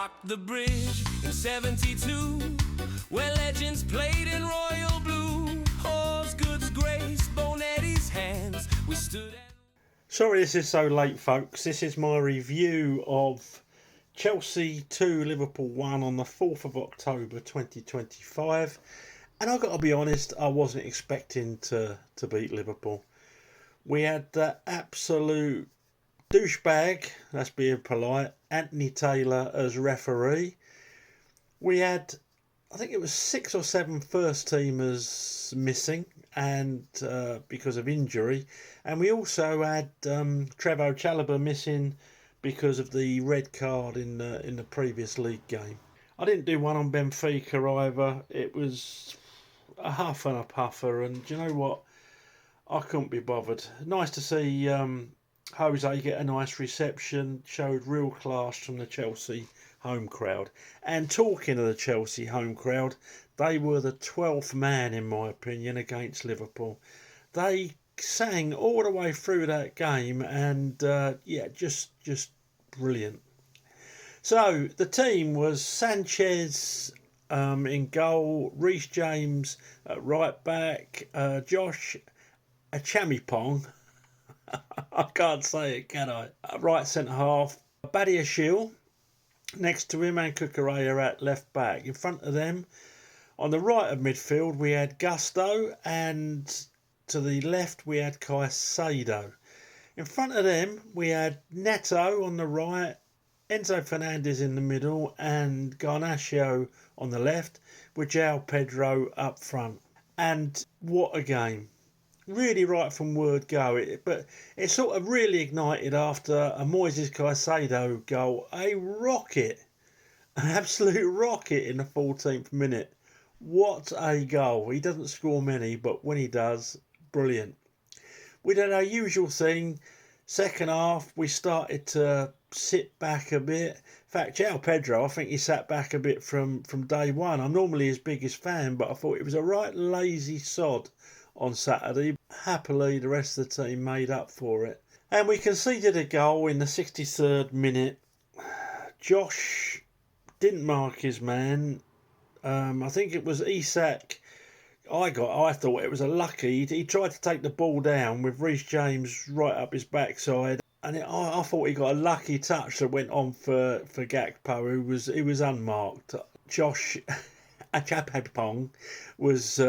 walked the bridge in 72, where legends played in royal blue. Osgood's grace, Bonetti's hands, we stood and... Sorry this is so late, folks. This is my review of Chelsea 2, Liverpool 1 on the 4th of October 2025. And I've got to be honest, I wasn't expecting to beat Liverpool. We had the absolute douchebag, that's being polite, Anthony Taylor as referee. We had, I think it was 6 or 7 first teamers missing and because of injury. And we also had Trevoh Chalobah missing because of the red card in the previous league game. I didn't do one on Benfica either. It was a huff and a puffer, and do you know what? I couldn't be bothered. Nice to see Jose get a nice reception. Showed real class from the Chelsea home crowd. And talking of the Chelsea home crowd, they were the 12th man, in my opinion, against Liverpool. They sang all the way through that game, and yeah, just brilliant. So the team was Sanchez in goal, Reece James at right back, Josh Achamipong, I can't say it, can I? Right centre half, Badiashile next to him, and Cucurella at left back. In front of them, on the right of midfield, we had Gusto, and to the left we had Caicedo. In front of them, we had Neto on the right, Enzo Fernandez in the middle, and Garnacho on the left, with João Pedro up front. And what a game. Really right from word go. But it sort of really ignited after a Moises Caicedo goal. A rocket. An absolute rocket in the 14th minute. What a goal. He doesn't score many, but when he does, brilliant. We did our usual thing. Second half, we started to sit back a bit. In fact, João Pedro, I think he sat back a bit from day one. I'm normally his biggest fan, but I thought it was a right lazy sod on Saturday. Happily, the rest of the team made up for it. And we conceded a goal in the 63rd minute. Josh didn't mark his man. I think it was Isak. I thought it was a lucky. He tried to take the ball down with Reece James right up his backside, and I thought he got a lucky touch that went on for Gakpo, who was unmarked. Josh Achapadpong was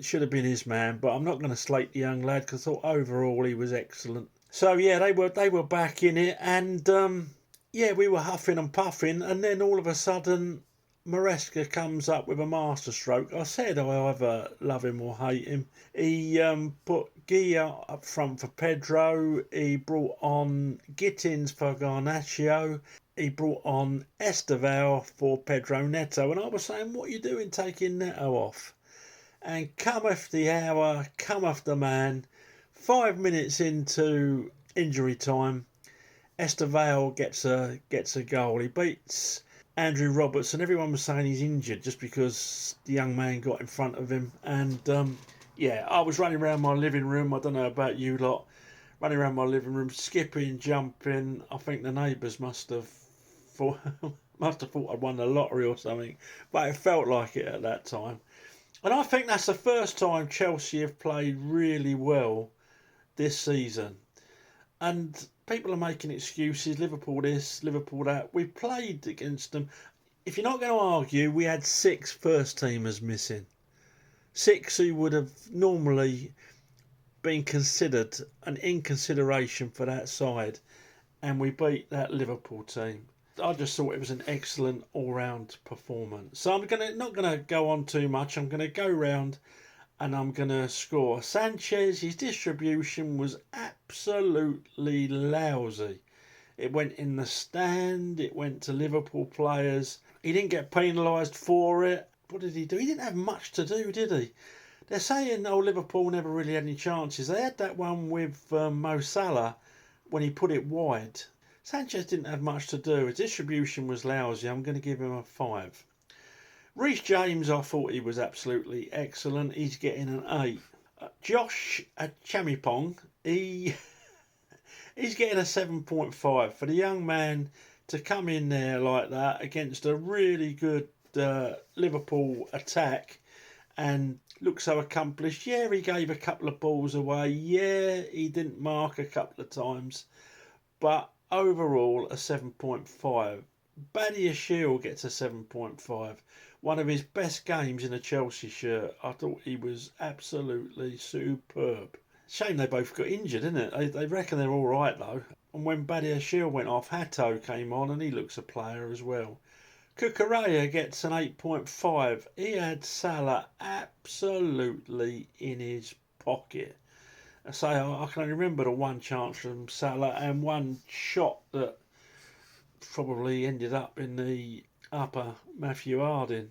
should have been his man, but I'm not going to slate the young lad because I thought overall he was excellent. So yeah, they were back in it, and yeah, we were huffing and puffing, and then all of a sudden Maresca comes up with a masterstroke. I said I either love him or hate him. He put Gia up front for Pedro. He brought on Gittins for Garnacho. He brought on Esteval for Pedro Neto. And I was saying, what are you doing taking Neto off? And cometh the hour, cometh the man. 5 minutes into injury time, Esteval gets a goal. He beats Andrew Robertson. Everyone was saying he's injured just because the young man got in front of him. And yeah, I was running around my living room. I don't know about you lot. Running around my living room, skipping, jumping. I think the neighbours must have thought I'd won the lottery or something. But it felt like it at that time. And I think that's the first time Chelsea have played really well this season. And people are making excuses, Liverpool this, Liverpool that. We played against them. If you're not going to argue, we had 6 first teamers missing. 6 who would have normally been considered and in consideration for that side. And we beat that Liverpool team. I just thought it was an excellent all-round performance. So I'm not going to go on too much. I'm going to go round and I'm going to score. Sanchez, his distribution was absolutely lousy. It went in the stand. It went to Liverpool players. He didn't get penalised for it. What did he do? He didn't have much to do, did he? They're saying, oh, Liverpool never really had any chances. They had that one with Mo Salah when he put it wide. Sanchez didn't have much to do. His distribution was lousy. I'm going to give him a 5. Reece James, I thought he was absolutely excellent. He's getting an 8. Josh Chamipong, he's getting a 7.5. For the young man, to come in there like that against a really good Liverpool attack and look so accomplished. Yeah, he gave a couple of balls away. Yeah, he didn't mark a couple of times. But overall, a 7.5. Badiashile gets a 7.5. One of his best games in a Chelsea shirt. I thought he was absolutely superb. Shame they both got injured, isn't it? They reckon they're all right, though. And when Badiashile went off, Hatto came on and he looks a player as well. Cucurella gets an 8.5. He had Salah absolutely in his pocket. I say I can only remember the one chance from Salah and one shot that probably ended up in the upper Matthew Harding.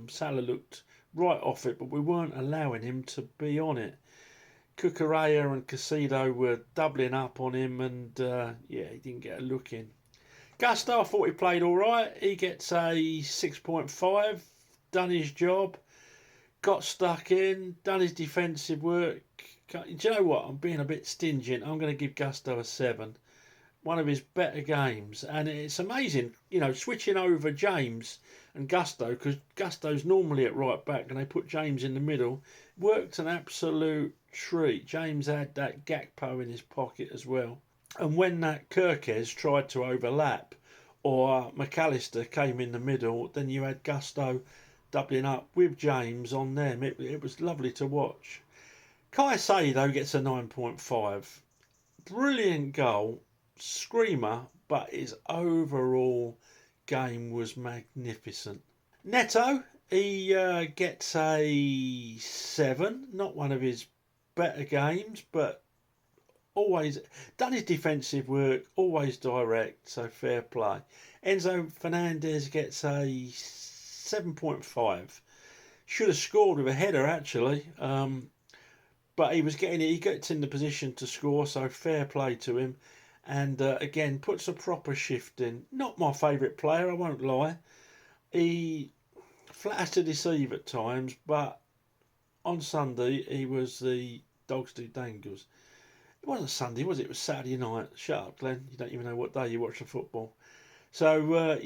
Salah looked right off it, but we weren't allowing him to be on it. Cucurella and Casido were doubling up on him, and he didn't get a look in. Gusto, I thought he played all right. He gets a 6.5. Done his job. Got stuck in. Done his defensive work. Do you know what? I'm being a bit stingent. I'm going to give Gusto a 7. One of his better games. And it's amazing, switching over James and Gusto, because Gusto's normally at right back and they put James in the middle. Worked an absolute treat. James had that Gakpo in his pocket as well. And when that Kirkes tried to overlap or McAllister came in the middle, then you had Gusto doubling up with James on them. It was lovely to watch. Caicedo gets a 9.5. Brilliant goal, screamer, but his overall game was magnificent. Neto, he gets a 7. Not one of his better games, but always done his defensive work, always direct, so fair play. Enzo Fernandez gets a 7.5. Should have scored with a header, actually. But he gets in the position to score, so fair play to him. And again, puts a proper shift in. Not my favourite player, I won't lie. He flatters to deceive at times, but on Sunday he was the dogs do dangles. It wasn't Sunday, was it? It was Saturday night. Shut up, Glenn. You don't even know what day you watch the football. So,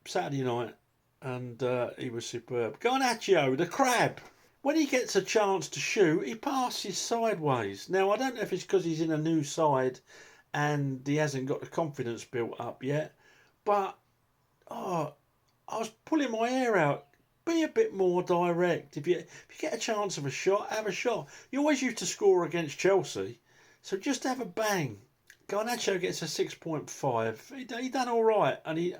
Saturday night, and he was superb. Garnacho, the crab. When he gets a chance to shoot, he passes sideways. Now, I don't know if it's because he's in a new side and he hasn't got the confidence built up yet, but I was pulling my hair out. Be a bit more direct. If you get a chance of a shot, have a shot. You always used to score against Chelsea, so just have a bang. Garnacho gets a 6.5. He done all right, and he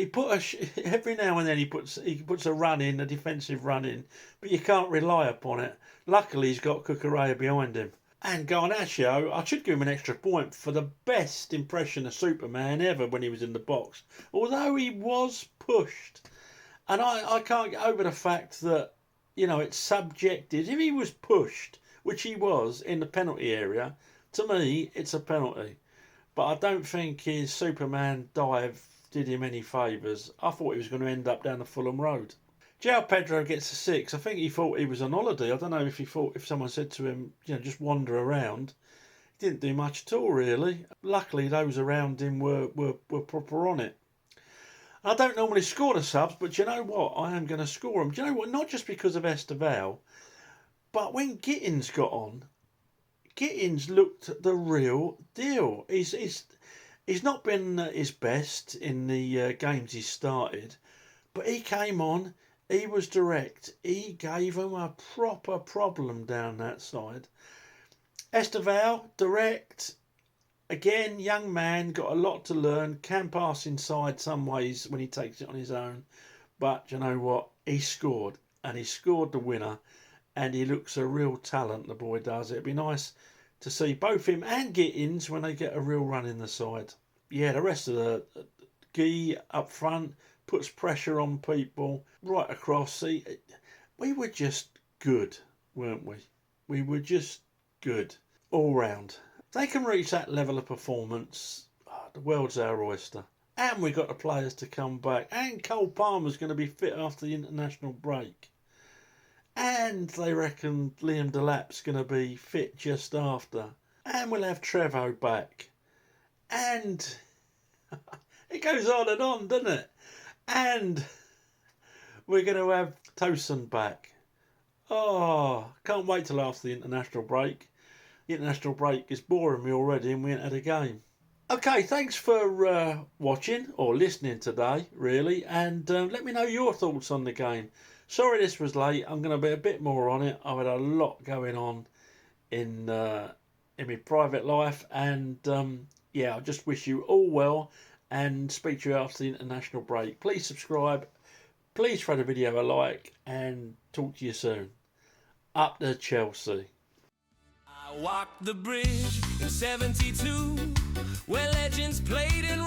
put every now and then he puts a run in, a defensive run in, but you can't rely upon it. Luckily, he's got Cucurella behind him. And Garnacho, I should give him an extra point for the best impression of Superman ever when he was in the box, although he was pushed. And I can't get over the fact that, it's subjective. If he was pushed, which he was in the penalty area, to me, it's a penalty. But I don't think his Superman dive did him any favours. I thought he was going to end up down the Fulham Road. João Pedro gets a 6. I think he thought he was on holiday. I don't know if someone said to him, just wander around. He didn't do much at all, really. Luckily, those around him were proper on it. I don't normally score the subs, but you know what? I am going to score them. Do you know what? Not just because of Esteval, but when Gittins got on, Gittins looked the real deal. He's not been at his best in the games he started, but he came on, he was direct, he gave them a proper problem down that side. Esteval, direct, again, young man, got a lot to learn, can pass inside some ways when he takes it on his own, but you know what, he scored, and he scored the winner, and he looks a real talent, the boy does. It'd be nice to see both him and Gittins when they get a real run in the side. Yeah, the rest of the Guy up front puts pressure on people right across. See, we were just good, weren't we? We were just good all round. If they can reach that level of performance, the world's our oyster. And we got the players to come back. And Cole Palmer's going to be fit after the international break. And they reckon Liam Delap's going to be fit just after. And we'll have Trevo back. And It goes on, doesn't it? And we're going to have Tosun back. Oh, can't wait till after the international break. The international break is boring me already and we ain't had a game. Okay, thanks for watching or listening today, really, and let me know your thoughts on the game. Sorry this was late. I'm going to be a bit more on it. I've had a lot going on in my private life, and yeah, I just wish you all well and speak to you after the international break. Please subscribe, please throw the video a like, and talk to you soon. Up to Chelsea. I walked the bridge in '72 where legends played in